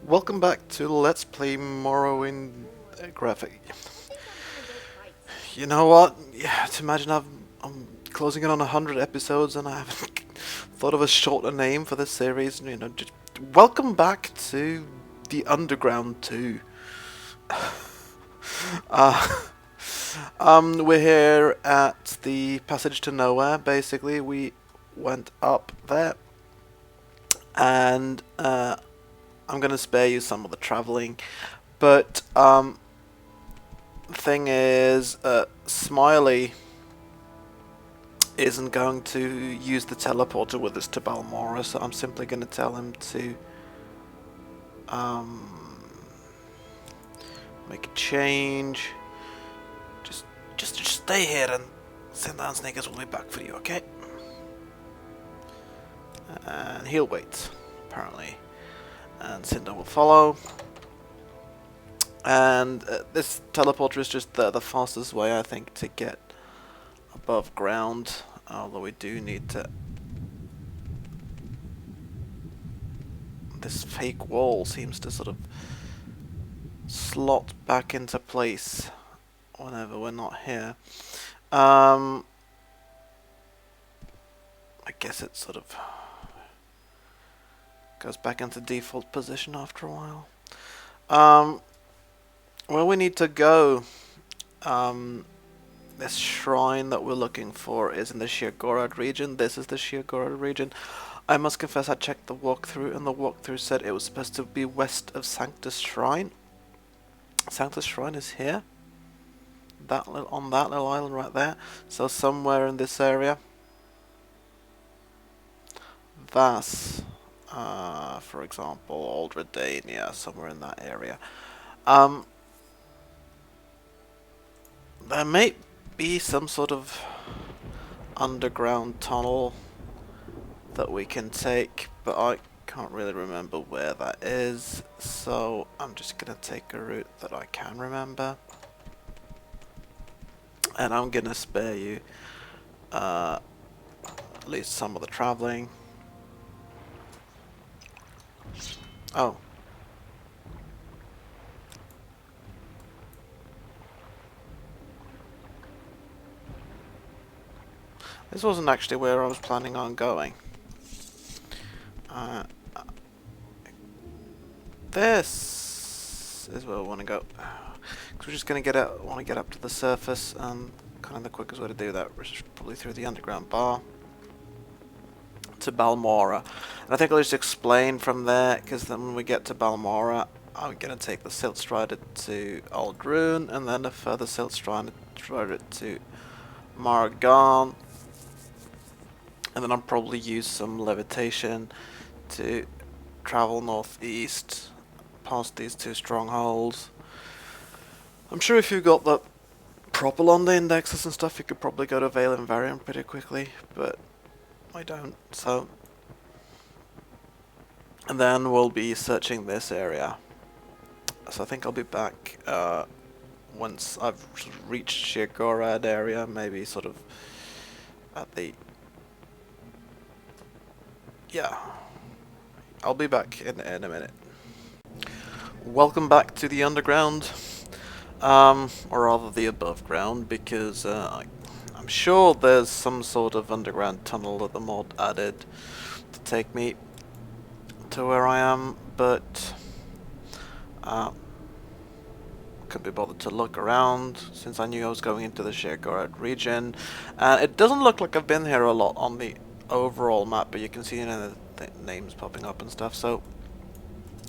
Welcome back to Let's Play Morrowind Graphic. You know what? Yeah, to imagine I'm closing in on 100 episodes and I haven't thought of a shorter name for this series. You know, just welcome back to the Underground 2. We're here at the Passage to Nowhere. Basically, we went up there, and I'm gonna spare you some of the traveling, but thing is, Smiley isn't going to use the teleporter with us to Balmora, so I'm simply going to tell him to make a change. Just stay here, and Cinder and Sneakers will be back for you, okay? And he'll wait, apparently, and Cinder will follow. And this teleporter is just the fastest way, I think, to get above ground. Although we do need to... This fake wall seems to sort of slot back into place whenever we're not here. I guess it sort of goes back into default position after a while. Where we need to go, this shrine that we're looking for is in the Huskobar region. This is the Huskobar region. I must confess I checked the walkthrough, and the walkthrough said it was supposed to be west of Sanctus Shrine. Sanctus Shrine is here. On that little island right there. So somewhere in this area. Vas, for example, Old Redania, somewhere in that area. There may be some sort of underground tunnel that we can take, but I can't really remember where that is, so I'm just gonna take a route that I can remember, and I'm gonna spare you at least some of the traveling. Oh. This wasn't actually where I was planning on going. This is where I want to go. Because we're just going to want to get up to the surface, and kind of the quickest way to do that is probably through the underground bar to Balmora. And I think I'll just explain from there, because then when we get to Balmora, I'm going to take the Silt Strider to Old Rune, and then a further Silt Strider to Margan. And then I'll probably use some levitation to travel northeast past these two strongholds. I'm sure if you got the proper on the indexes and stuff, you could probably go to Vale and Varian pretty quickly, but I don't, so... And then we'll be searching this area. So I think I'll be back once I've reached Huskobar area, maybe sort of at the... Yeah, I'll be back in a minute. Welcome back to the underground, or rather the above ground, because I'm sure there's some sort of underground tunnel that the mod added to take me to where I am, but couldn't be bothered to look around since I knew I was going into the Huskobar region, and it doesn't look like I've been here a lot on the overall map, but you can see, you know, the names popping up and stuff. So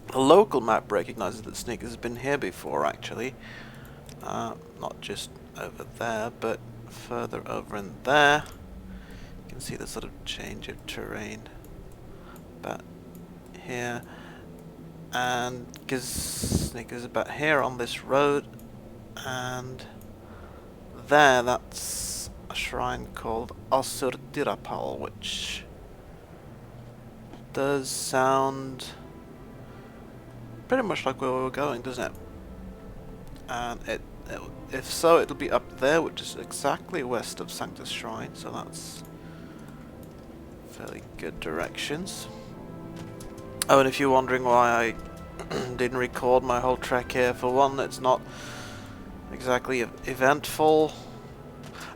the local map recognizes that Sneakers has been here before, actually, not just over there, but further over in there. You can see the sort of change of terrain about here, and because Sneakers is about here on this road, and there, that's a shrine called Asurdirapal, which does sound pretty much like where we were going, doesn't it? And if so, it'll be up there, which is exactly west of Sanctus Shrine, so that's fairly good directions. Oh, and if you're wondering why I Didn't record my whole trek here. For one, it's not exactly eventful.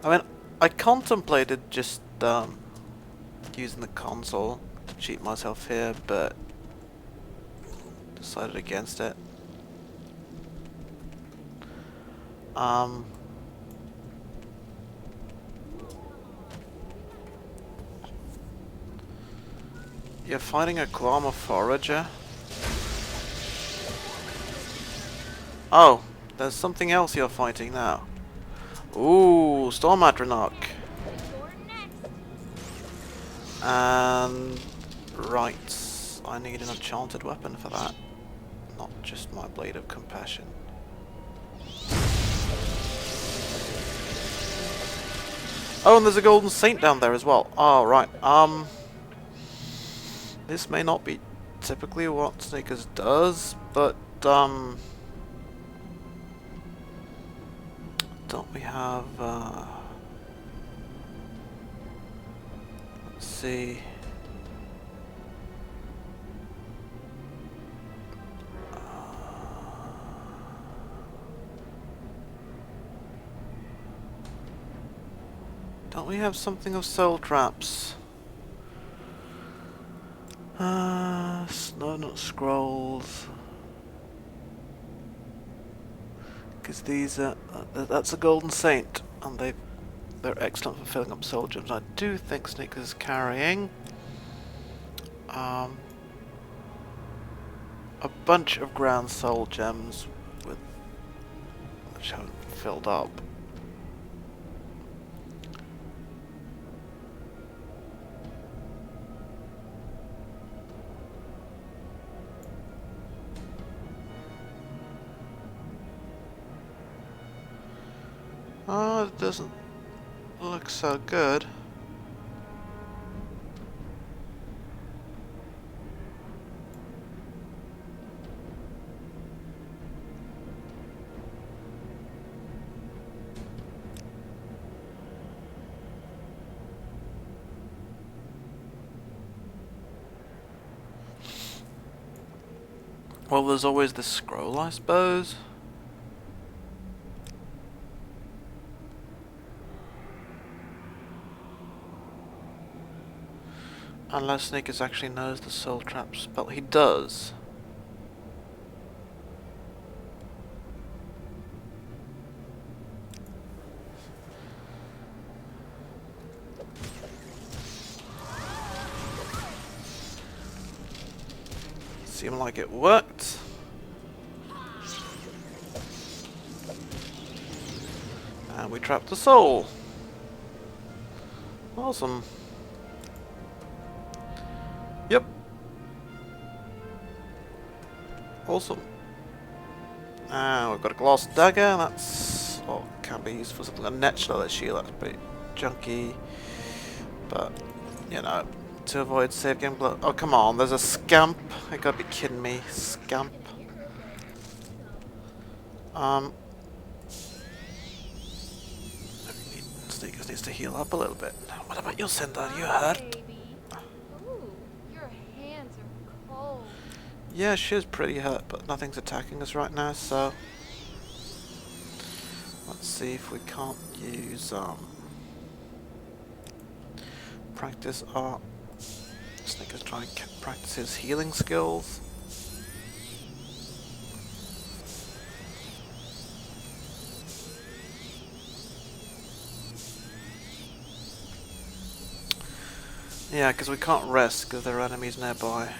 I mean, I contemplated just using the console to cheat myself here, but decided against it. You're fighting a Glama forager? Oh, there's something else you're fighting now. Ooh, Storm Adrenarch. And right, I need an enchanted weapon for that, not just my Blade of Compassion. Oh, and there's a Golden Saint down there as well. Oh, right. This may not be typically what Sneakers does, but don't we have let's see. Don't we have something of soul traps? No, not scrolls. Because these are that's a Golden Saint, and they're excellent for filling up soul gems. I do think Sneakers is carrying a bunch of ground soul gems which haven't filled up. Oh, it doesn't look so good. Well, there's always this scroll, I suppose. Unless Sneakers actually knows the soul trap spell. He does. Seemed like it worked. And we trapped the soul. Awesome. Yep. Awesome. And we've got a glass dagger. That's can be used for something. A Netchler shield. That's pretty junky. But you know, to avoid save game blow. Oh come on! There's a scamp. You gotta be kidding me, scamp. Sneakers needs to heal up a little bit. What about you, Cinder? You hurt? Yeah, she's pretty hurt, but nothing's attacking us right now, so let's see if we can't use practice our Sneakers try and practice his healing skills. Yeah, because we can't rest because there are enemies nearby.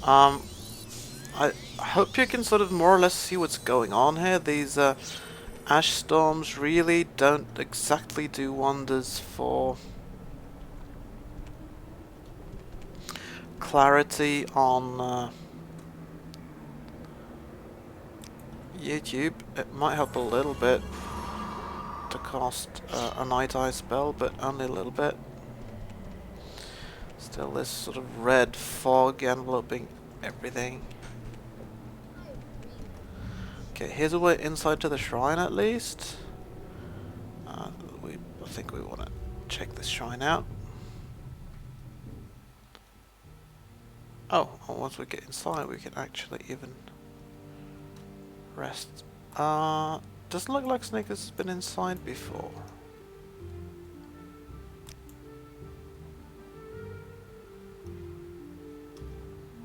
I hope you can sort of more or less see what's going on here. These ash storms really don't exactly do wonders for clarity on YouTube. It might help a little bit to cast a night eye spell, but only a little bit. Still this sort of red fog enveloping everything. Okay, here's a way inside to the shrine at least. think we want to check this shrine out. Oh, well, once we get inside, we can actually even rest. Doesn't look like Snickers has been inside before.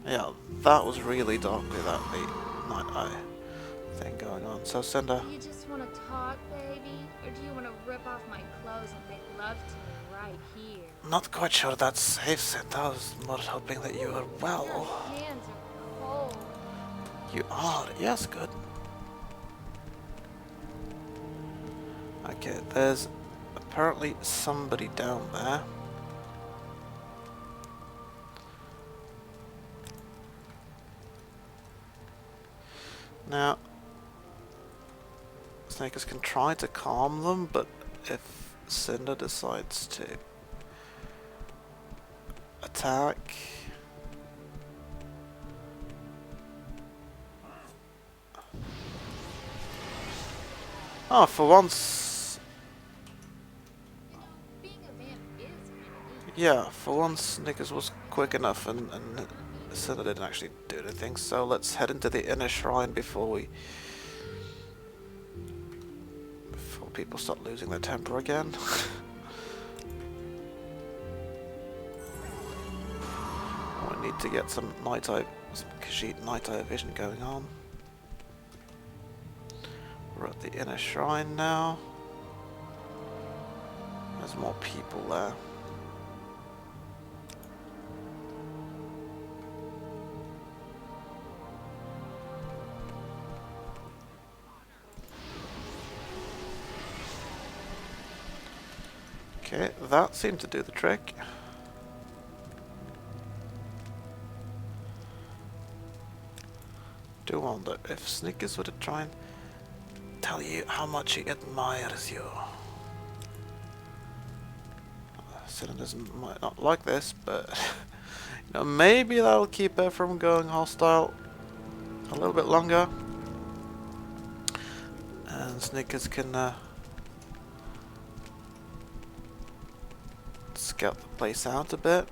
Yeah, that was really dark without the night eye thing going on. So Cinder. Do you just want to talk, baby? Or do you want to rip off my clothes and make love to me right here? Not quite sure that's safe, Cinder. I was more hoping that you were well. Your hands are cold. You are? Yes, good. Okay, there's apparently somebody down there. Now, Snakers can try to calm them, but if Cinder decides to attack... Oh, for once... Being a man is kind of neat. Yeah, for once Snickers was quick enough and Cinder didn't actually do anything, so let's head into the inner shrine before people start losing their temper again. We need to get some Khajiit night eye vision going on. We're at the inner shrine now. There's more people there. Okay, that seemed to do the trick. Do wonder if Snickers were to try and tell you how much he admires you. Cylinders might not like this, but you know, maybe that'll keep her from going hostile a little bit longer. And Snickers can scout the place out a bit.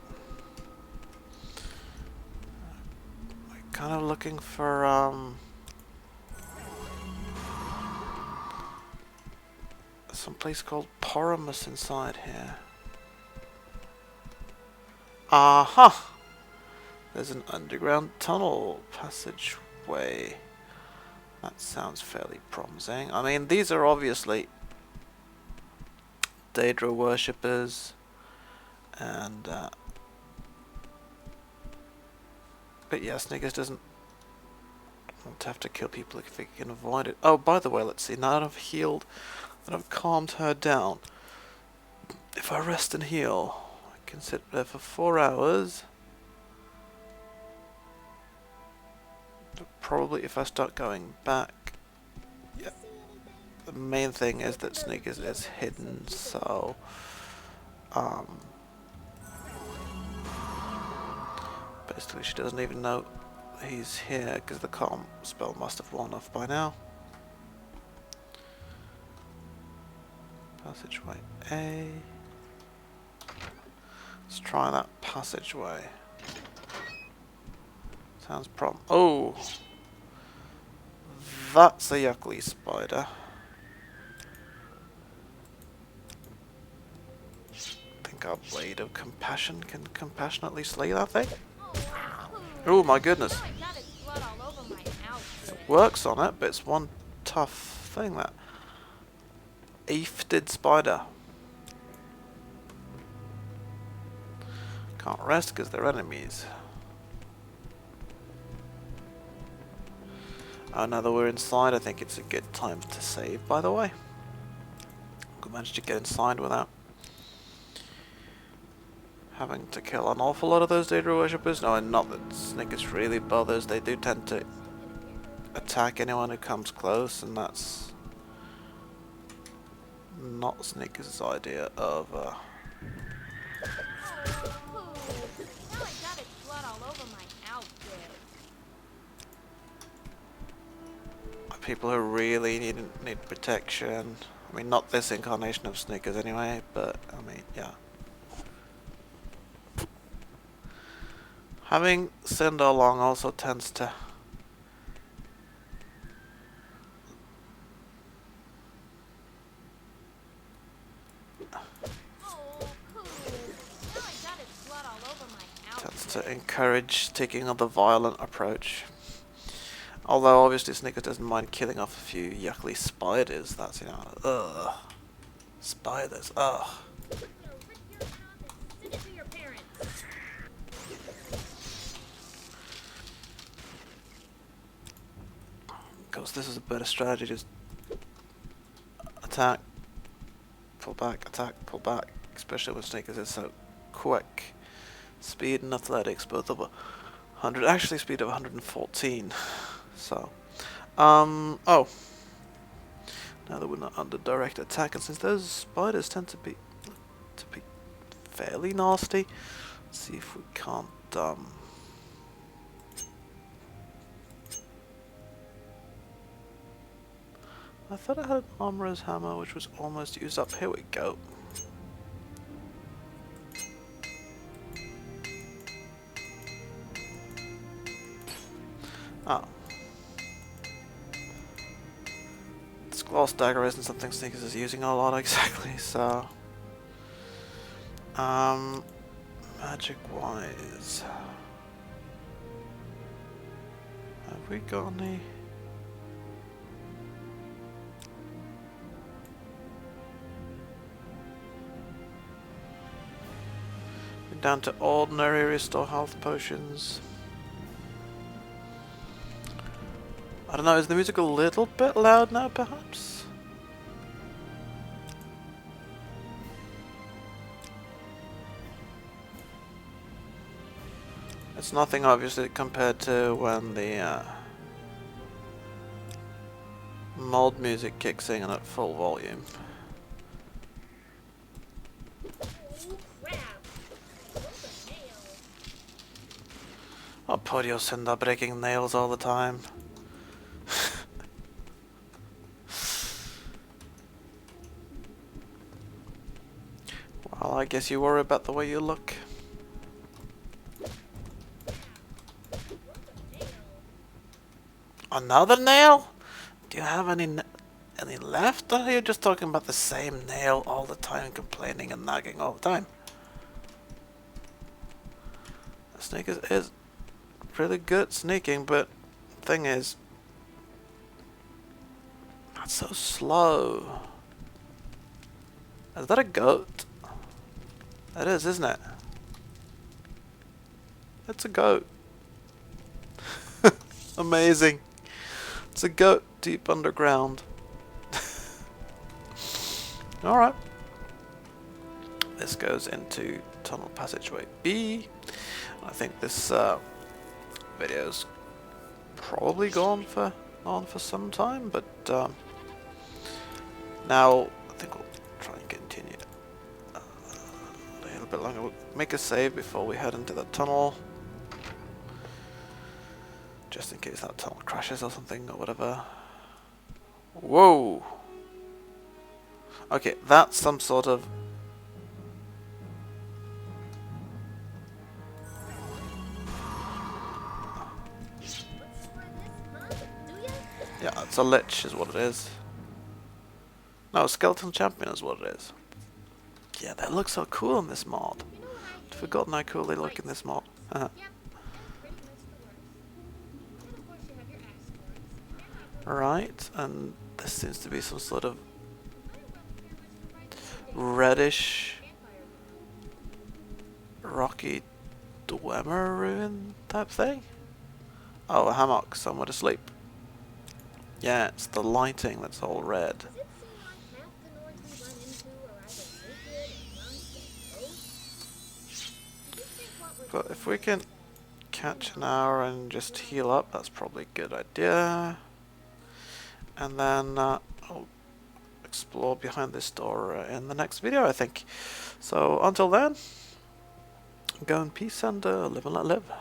We're kind of looking for some place called Poromus inside here. Aha! There's an underground tunnel passageway. That sounds fairly promising. I mean, these are obviously Daedra worshippers, and but yeah, Snickers doesn't want to have to kill people if he can avoid it. Oh, by the way, let's see. Now that I've healed, that I've calmed her down, if I rest and heal, I can sit there for 4 hours. But probably if I start going back, yeah. The main thing is that Snickers is hidden, so basically she doesn't even know he's here because the calm spell must have worn off by now. Passageway A. Let's try that passageway. Sounds oh! That's a yuckly spider. I think our blade of compassion can compassionately slay that thing. Oh my goodness. It works on it, but it's one tough thing, that aphid spider. Can't rest because they're enemies. Now that we're inside, I think it's a good time to save, by the way. We managed to get inside without having to kill an awful lot of those Daedra worshippers. No, and not that Snickers really bothers. They do tend to attack anyone who comes close, and that's not Snickers' idea of people who really need protection. I mean, not this incarnation of Sneakers anyway, but I mean, yeah. Having Cinder along also tends to encourage taking on the violent approach. Although obviously Snickers doesn't mind killing off a few yuckly spiders. That's, you know, ugh. Spiders, ugh. Because this is a better strategy, just attack, pull back, attack, pull back. Especially when Snickers is so quick. Speed and athletics, both of 100, actually speed of 114. So, oh. Now that we're not under direct attack, and since those spiders tend to be fairly nasty, let's see if we can't, I thought I had an armorer's hammer, which was almost used up. Here we go. Oh. This glass dagger isn't something Sneakers is using a lot exactly, so... magic-wise... have we got any... we're down to ordinary restore health potions. I don't know, is the music a little bit loud now, perhaps? It's nothing, obviously, compared to when the mold music kicks in at full volume. Oh, Podio Cinder breaking nails all the time. Well, I guess you worry about the way you look. Another nail? Do you have any left? Or are you just talking about the same nail all the time, complaining and nagging all the time? The snake is really good at sneaking, but the thing is, that's so slow. Is that a goat? It is, isn't it? It's a goat. Amazing. It's a goat deep underground. Alright. This goes into tunnel passageway B. I think this video's probably gone on for some time, but now I think we'll try and continue a little bit longer. We'll make a save before we head into the tunnel, just in case that tunnel crashes or something or whatever. Whoa! Okay, that's some sort of... yeah, it's a lich is what it is. No, skeleton champion is what it is. Yeah, they look so cool in this mod. I'd forgotten how cool they look in this mod. Right, and this seems to be some sort of reddish, rocky Dwemer ruin type thing. Oh, a hammock, somewhere to sleep. Yeah, it's the lighting that's all red. But if we can catch an hour and just heal up, that's probably a good idea. And then I'll explore behind this door in the next video, I think. So until then, go in peace and live and let live.